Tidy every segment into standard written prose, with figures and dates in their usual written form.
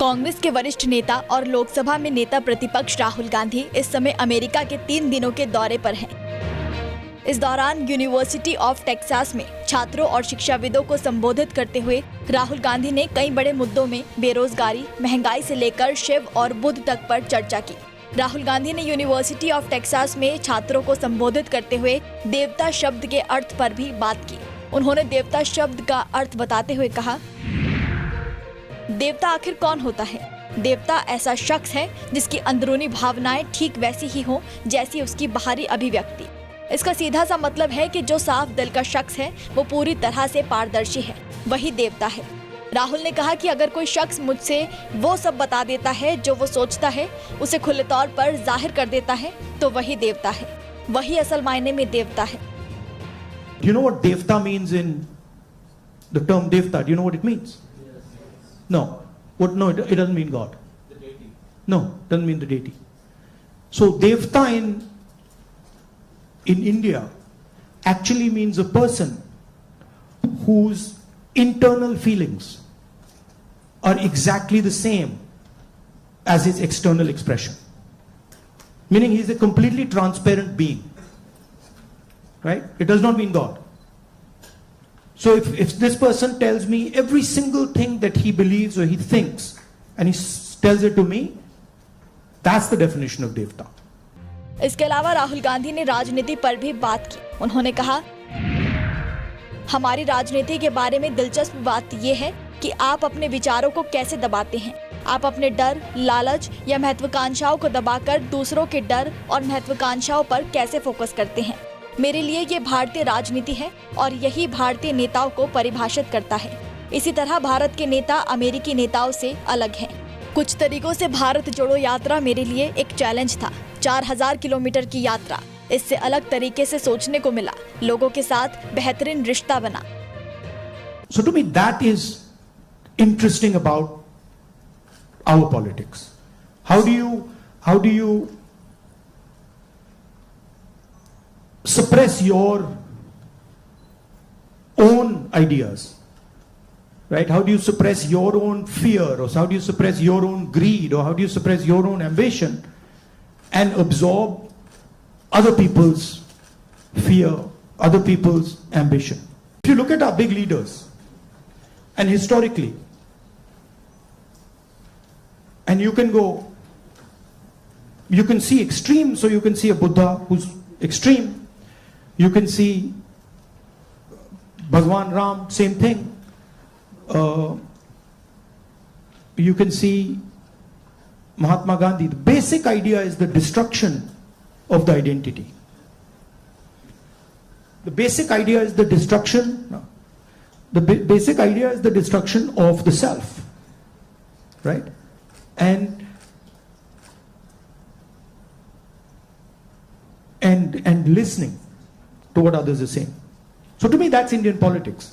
कांग्रेस के वरिष्ठ नेता और लोकसभा में नेता प्रतिपक्ष राहुल गांधी इस समय अमेरिका के 3 दिनों के दौरे पर हैं। इस दौरान यूनिवर्सिटी ऑफ टेक्सास में छात्रों और शिक्षाविदों को संबोधित करते हुए राहुल गांधी ने कई बड़े मुद्दों में बेरोजगारी, महंगाई से लेकर शिव और बुद्ध तक पर चर्चा की। राहुल गांधी ने यूनिवर्सिटी ऑफ टेक्सास में छात्रों को संबोधित करते हुए देवता शब्द के अर्थ पर भी बात की। उन्होंने देवता शब्द का अर्थ बताते हुए कहा, देवता आखिर कौन होता है? देवता ऐसा शख्स है जिसकी अंदरूनी भावनाएं ठीक वैसी ही हों जैसी उसकी बाहरी अभिव्यक्ति। इसका सीधा सा मतलब है कि जो साफ दिल का शख्स है वो पूरी तरह से पारदर्शी है, वही देवता है। राहुल ने कहा कि अगर कोई शख्स मुझसे वो सब बता देता है जो वो सोचता है, उसे खुले तौर पर जाहिर कर देता है, तो वही देवता है, वही असल मायने में देवता है। You know what devta means in the term devta? Do you know what it means? No. What? No, it doesn't mean God. The deity. No, it doesn't mean the deity. So devta in India actually means a person whose internal feelings are exactly the same as his external expression. Meaning he is a completely transparent being. Right? It does not mean God. So if this person tells me every single thing that he believes or he thinks and he tells it to me, that's the definition of devta. इसके अलावा राहुल गांधी ने राजनीति पर भी बात की। उन्होंने कहा, हमारी राजनीति के बारे में दिलचस्प बात यह है कि आप अपने विचारों को कैसे दबाते हैं। आप अपने डर, लालच या महत्वाकांक्षाओं को दबाकर दूसरों के डर और महत्वाकांक्षाओं पर कैसे फोकस करते हैं। मेरे लिए ये भारतीय राजनीति है और यही भारतीय नेताओं को परिभाषित करता है। इसी तरह भारत के नेता अमेरिकी नेताओं से अलग हैं। कुछ तरीकों से भारत जोड़ो यात्रा मेरे लिए एक चैलेंज था। 4000 किलोमीटर की यात्रा, इससे अलग तरीके से सोचने को मिला, लोगों के साथ बेहतरीन रिश्ता बना। So to me that is interesting about our politics. How do you suppress your own ideas, right? How do you suppress your own fear, or how do you suppress your own greed, or how do you suppress your own ambition and absorb other people's fear, other people's ambition? If you look at our big leaders, and historically, and you can see extreme, so you can see a Buddha who's extreme. You can see Bhagwan Ram, same thing. You can see Mahatma Gandhi. The basic idea is the destruction of the identity. The basic idea is the destruction. The basic idea is the destruction of the self, right? And listening to what others are saying. So to me, that's Indian politics.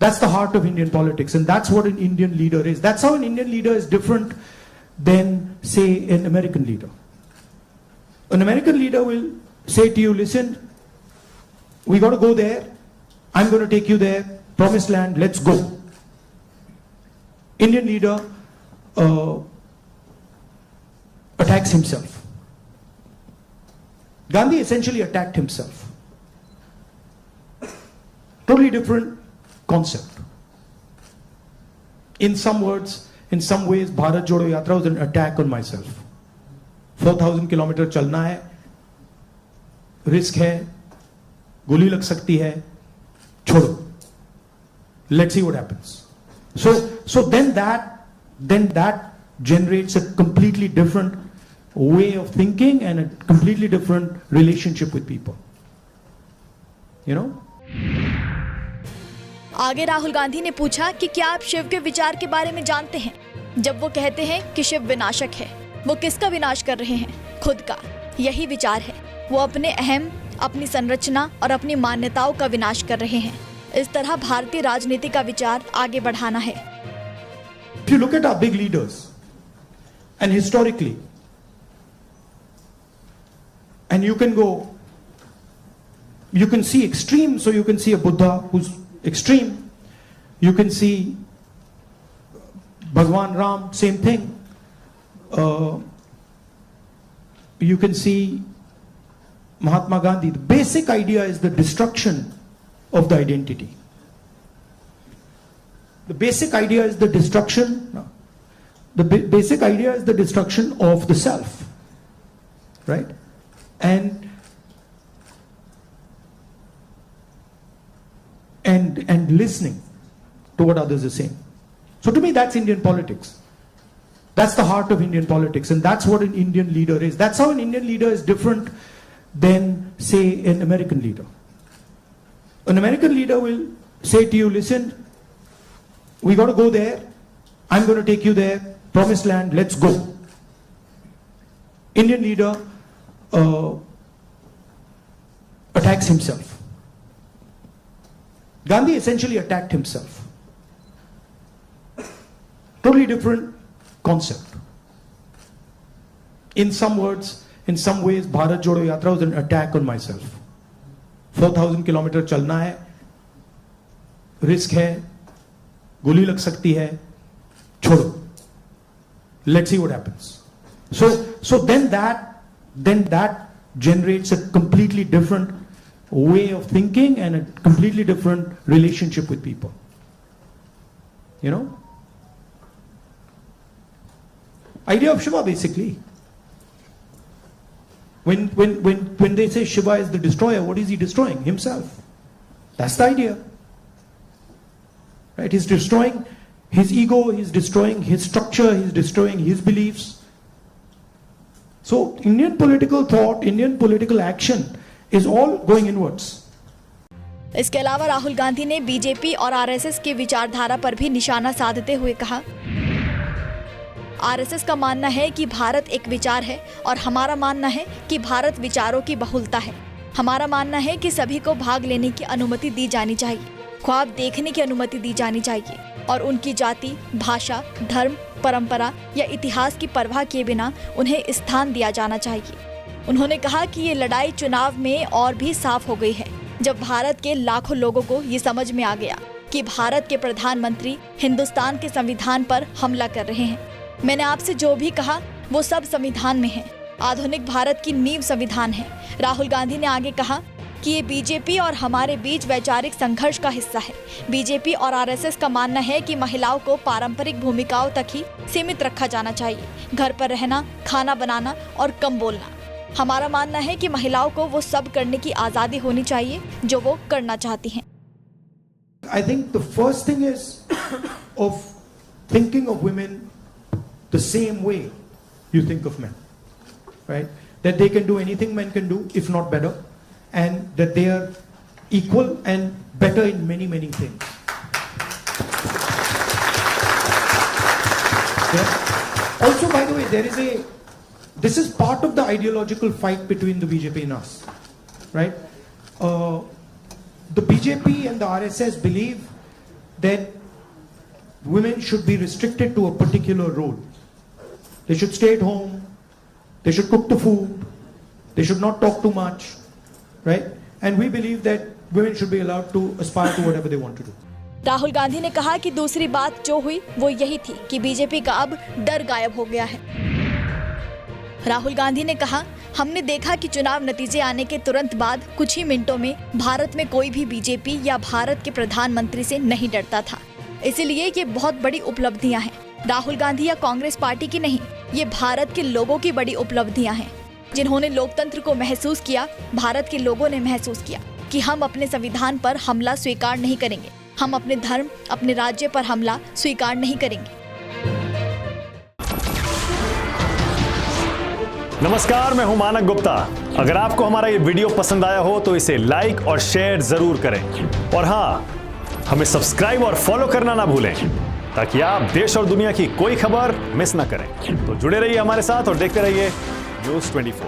That's the heart of Indian politics, and that's what an Indian leader is. That's how an Indian leader is different than, say, an American leader. An American leader will say to you, listen, we got to go there. I'm going to take you there. Promised land, let's go. Indian leader attacks himself. Gandhi essentially attacked himself. Totally different concept. In some words, in some ways, Bharat Jodo Yatra was an attack on myself. 4000 kilometer चलना है, risk है, गोली लग सकती है, छोड़ो. Let's see what happens. So then that generates a completely different way of thinking and a completely different relationship with people. You know? आगे राहुल गांधी ने पूछा कि क्या आप शिव के विचार के बारे में जानते हैं? जब वो कहते हैं कि शिव विनाशक है, वो किसका विनाश कर रहे हैं? खुद का। यही विचार है। वो अपने अहम, अपनी संरचना और अपनी मान्यताओं का विनाश कर रहे हैं। इस तरह भारतीय राजनीति का विचार आगे बढ़ाना है। If you look at our big leaders, and historically, and you can see extreme, so you can see a Buddha who's extreme. You can see Bhagwan Ram, same thing. You can see Mahatma Gandhi. The basic idea is the destruction of the identity. The basic idea is the destruction. No. The basic idea is the destruction of the self, right? And listening to what others are saying. So to me, that's Indian politics. That's the heart of Indian politics, and that's what an Indian leader is. That's how an Indian leader is different than, say, an American leader. An American leader will say to you, listen, we got to go there. I'm going to take you there. Promised land, let's go. Indian leader attacks himself. Gandhi essentially attacked himself. Totally different concept. In some words, in some ways, Bharat Jodo Yatra was an attack on myself. 4,000 kilometer chalna hai, risk hai, goli lag sakti hai, chodo. Let's see what happens. So then that generates a completely different way of thinking and a completely different relationship with people. You know? Idea of Shiva, basically. When they say Shiva is the destroyer, what is he destroying? Himself. That's the idea. Right? He's destroying his ego, he's destroying his structure, he's destroying his beliefs. So Indian political thought, Indian political action is all going inwards. इसके अलावा राहुल गांधी ने BJP और RSS की विचारधारा पर भी निशाना साधते हुए कहा, आरएसएस का मानना है कि भारत एक विचार है और हमारा मानना है कि भारत विचारों की बहुलता है। हमारा मानना है कि सभी को भाग लेने की अनुमति दी जानी चाहिए, ख्वाब देखने की अनुमति दी जानी चाहिए और उनकी जाति, भाषा, धर्म, परंपरा या इतिहास की परवाह किए बिना उन्हें स्थान दिया जाना चाहिए। उन्होंने कहा कि ये लड़ाई चुनाव में और भी साफ हो गई है, जब भारत के लाखों लोगों को ये समझ में आ गया कि भारत के प्रधानमंत्री हिंदुस्तान के संविधान पर हमला कर रहे हैं। मैंने आपसे जो भी कहा वो सब संविधान में है। आधुनिक भारत की नींव संविधान है। राहुल गांधी ने आगे कहा कि ये बीजेपी और हमारे बीच वैचारिक संघर्ष का हिस्सा है। बीजेपी और आरएसएस का मानना है कि महिलाओं को पारंपरिक भूमिकाओं तक ही सीमित रखा जाना चाहिए, घर पर रहना, खाना बनाना और कम बोलना। हमारा मानना है कि महिलाओं को वो सब करने की आज़ादी होनी चाहिए जो वो करना चाहती हैं। I think the first thing is of thinking of women the same way you think of men, right? That they can do anything men can do, if not better, and that they are equal and better in many, many things. Yeah. Also, by the way, this is part of the ideological fight between the BJP and us, right? The BJP and the RSS believe that women should be restricted to a particular role. They should stay at home, they should cook the food, they should not talk too much, right? And we believe that women should be allowed to aspire to whatever they want to do. Rahul Gandhi ने कहा कि दूसरी बात जो हुई वो यही थी कि बीजेपी का अब डर गायब हो गया है। राहुल गांधी ने कहा, हमने देखा कि चुनाव नतीजे आने के तुरंत बाद कुछ ही मिनटों में भारत में कोई भी बीजेपी या भारत के प्रधानमंत्री से नहीं डरता था। इसीलिए ये बहुत बड़ी उपलब्धियां हैं। राहुल गांधी या कांग्रेस पार्टी की नहीं, ये भारत के लोगों की बड़ी उपलब्धियां हैं, जिन्होंने लोकतंत्र को महसूस किया। भारत के लोगों ने महसूस किया कि हम अपने संविधान पर हमला स्वीकार नहीं करेंगे, हम अपने धर्म, अपने राज्य पर हमला स्वीकार नहीं करेंगे। नमस्कार, मैं हूं मानक गुप्ता। अगर आपको हमारा ये वीडियो पसंद आया हो तो इसे लाइक और शेयर जरूर करें और हाँ, हमें सब्सक्राइब और फॉलो करना ना भूलें ताकि आप देश और दुनिया की कोई खबर मिस ना करें। तो जुड़े रहिए हमारे साथ और देखते रहिए न्यूज़ 24।